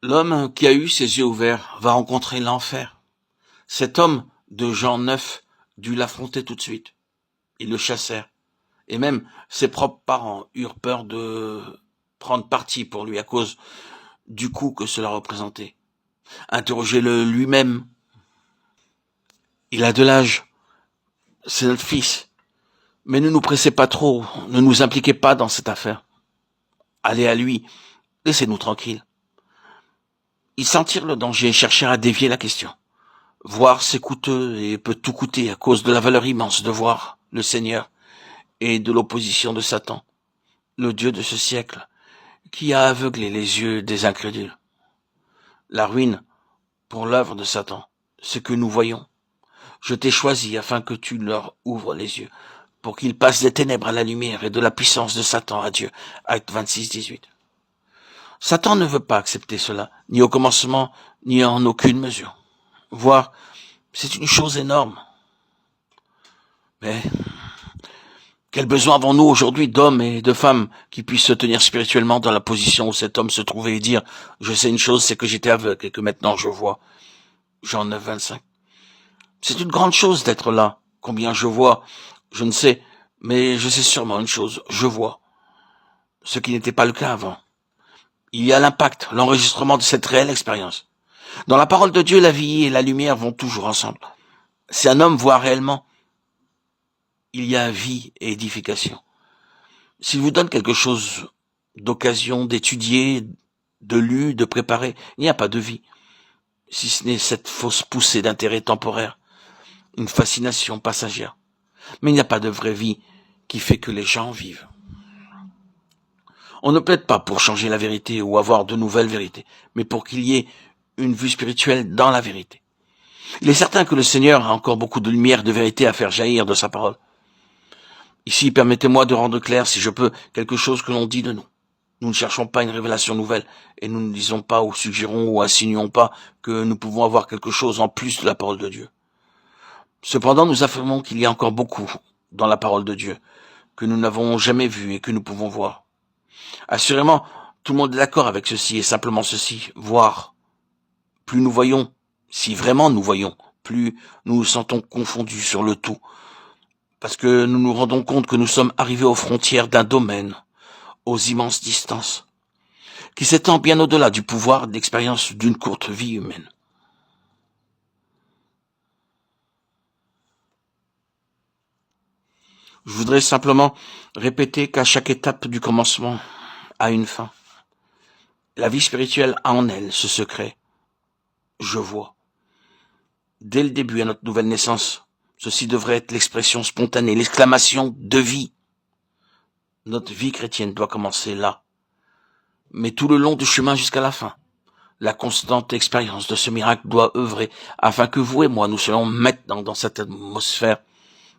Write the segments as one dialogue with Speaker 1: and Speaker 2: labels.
Speaker 1: L'homme qui a eu ses yeux ouverts va rencontrer l'enfer. Cet homme de Jean 9 dut l'affronter tout de suite. Ils le chassèrent. Et même ses propres parents eurent peur de prendre parti pour lui à cause du coup que cela représentait. Interrogez-le lui-même. Il a de l'âge. C'est notre fils. Mais ne nous pressez pas trop. Ne nous impliquez pas dans cette affaire. Allez à lui. Laissez-nous tranquilles. Ils sentirent le danger et cherchèrent à dévier la question. Voir c'est coûteux et peut tout coûter à cause de la valeur immense de voir le Seigneur et de l'opposition de Satan, le Dieu de ce siècle, qui a aveuglé les yeux des incrédules. La ruine pour l'œuvre de Satan, ce que nous voyons. Je t'ai choisi afin que tu leur ouvres les yeux, pour qu'ils passent des ténèbres à la lumière et de la puissance de Satan à Dieu. Acte 26, 18. Satan ne veut pas accepter cela, ni au commencement, ni en aucune mesure. Voir, c'est une chose énorme. Mais quel besoin avons-nous aujourd'hui d'hommes et de femmes qui puissent se tenir spirituellement dans la position où cet homme se trouvait et dire « Je sais une chose, c'est que j'étais aveugle et que maintenant je vois ». Jean 9, 25. C'est une grande chose d'être là. Combien je vois, je ne sais, mais je sais sûrement une chose, je vois. Ce qui n'était pas le cas avant. Il y a l'impact, l'enregistrement de cette réelle expérience. Dans la parole de Dieu, la vie et la lumière vont toujours ensemble. Si un homme voit réellement, il y a vie et édification. S'il vous donne quelque chose d'occasion, d'étudier, de lu, de préparer, il n'y a pas de vie. Si ce n'est cette fausse poussée d'intérêt temporaire, une fascination passagère. Mais il n'y a pas de vraie vie qui fait que les gens vivent. On ne plaide pas pour changer la vérité ou avoir de nouvelles vérités, mais pour qu'il y ait une vue spirituelle dans la vérité. Il est certain que le Seigneur a encore beaucoup de lumière, de vérité à faire jaillir de sa parole. Ici, permettez-moi de rendre clair, si je peux, quelque chose que l'on dit de nous. Nous ne cherchons pas une révélation nouvelle, et nous ne disons pas ou suggérons ou insinuons pas que nous pouvons avoir quelque chose en plus de la parole de Dieu. Cependant, nous affirmons qu'il y a encore beaucoup dans la parole de Dieu, que nous n'avons jamais vu et que nous pouvons voir. Assurément, tout le monde est d'accord avec ceci, et simplement ceci, voir. Plus nous voyons, si vraiment nous voyons, plus nous nous sentons confondus sur le tout, parce que nous nous rendons compte que nous sommes arrivés aux frontières d'un domaine, aux immenses distances, qui s'étend bien au-delà du pouvoir d'expérience d'une courte vie humaine. Je voudrais simplement répéter qu'à chaque étape du commencement a une fin. La vie spirituelle a en elle ce secret. Je vois. Dès le début à notre nouvelle naissance, ceci devrait être l'expression spontanée, l'exclamation de vie. Notre vie chrétienne doit commencer là. Mais tout le long du chemin jusqu'à la fin, la constante expérience de ce miracle doit œuvrer afin que vous et moi nous soyons maintenant dans cette atmosphère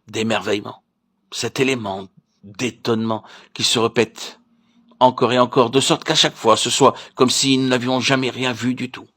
Speaker 1: d'émerveillement, cet élément d'étonnement qui se répète encore et encore, de sorte qu'à chaque fois ce soit comme si nous n'avions jamais rien vu du tout.